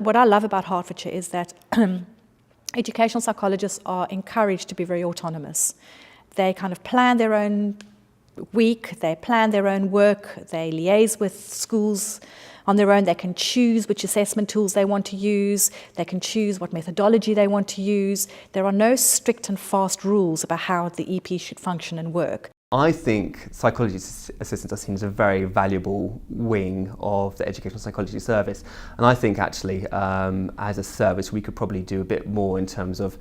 What I love about Hertfordshire is that educational psychologists are encouraged to be very autonomous. They kind of plan their own week, they plan their own work, they liaise with schools on their own. They can choose which assessment tools they want to use, they can choose what methodology they want to use. There are no strict and fast rules about how the EP should function and work. I think psychology assistants are seen as a very valuable wing of the educational psychology service, and I think actually as a service we could probably do a bit more in terms of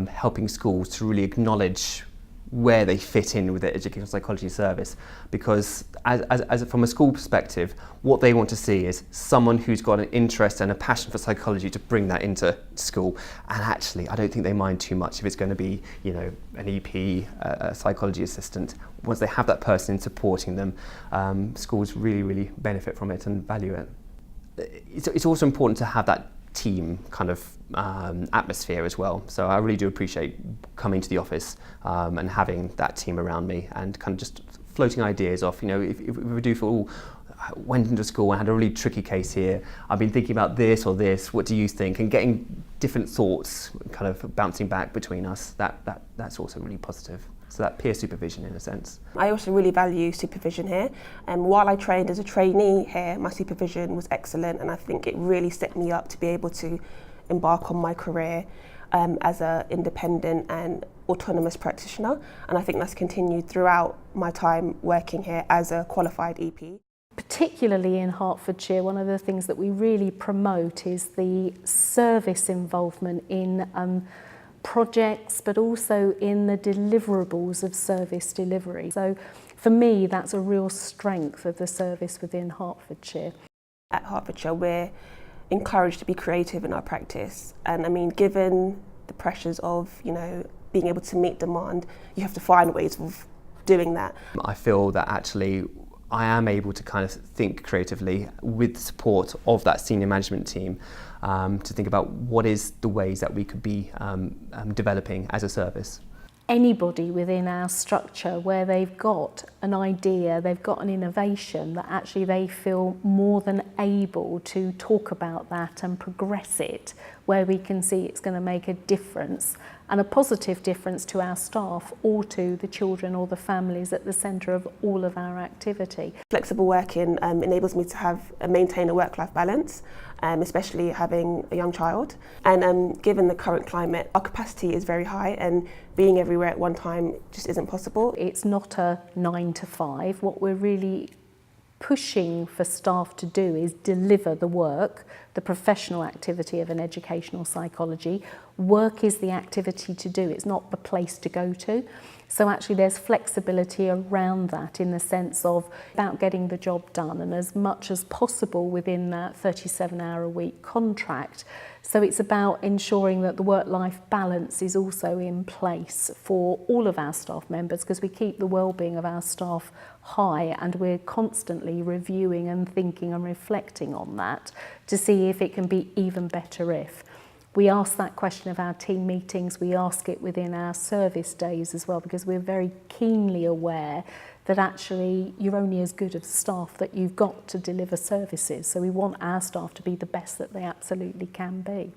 helping schools to really acknowledge where they fit in with the educational psychology service, because as from a school perspective, what they want to see is someone who's got an interest and a passion for psychology to bring that into school. And actually I don't think they mind too much if it's going to be, you know, an EP, a psychology assistant. Once they have that person supporting them, schools really benefit from it and value it. It's also important to have that team kind of atmosphere as well. So I really do appreciate coming to the office and having that team around me and kind of just floating ideas off. You know, if we do feel, I went into school and had a really tricky case here, I've been thinking about this or this, what do you think? And getting different thoughts kind of bouncing back between us, that's also really positive. So that peer supervision in a sense. I also really value supervision here, and while I trained as a trainee here, my supervision was excellent, and I think it really set me up to be able to embark on my career as an independent and autonomous practitioner, and I think that's continued throughout my time working here as a qualified EP. Particularly in Hertfordshire, one of the things that we really promote is the service involvement in projects, but also in the deliverables of service delivery. So for me, that's a real strength of the service within Hertfordshire. At Hertfordshire, we're encouraged to be creative in our practice. And I mean, given the pressures of, you know, being able to meet demand, you have to find ways of doing that. I feel that actually I am able to kind of think creatively with the support of that senior management team to think about what is the ways that we could be developing as a service. Anybody within our structure where they've got an idea, they've got an innovation, that actually they feel more than able to talk about that and progress it, where we can see it's going to make a difference, and a positive difference to our staff or to the children or the families at the centre of all of our activity. Flexible working enables me to maintain a work-life balance, especially having a young child. And given the current climate, our capacity is very high, and being everywhere at one time just isn't possible. It's not a 9 to 5. What we're really pushing for staff to do is deliver the work, the professional activity of an educational psychology. Work is the activity to do, it's not the place to go to. So actually there's flexibility around that in the sense of about getting the job done, and as much as possible within that 37-hour-a-week contract. So it's about ensuring that the work-life balance is also in place for all of our staff members, because we keep the well-being of our staff high, and we're constantly reviewing and thinking and reflecting on that to see if it can be even better if. We ask that question of our team meetings, we ask it within our service days as well, because we're very keenly aware that actually you're only as good as staff that you've got to deliver services. So we want our staff to be the best that they absolutely can be.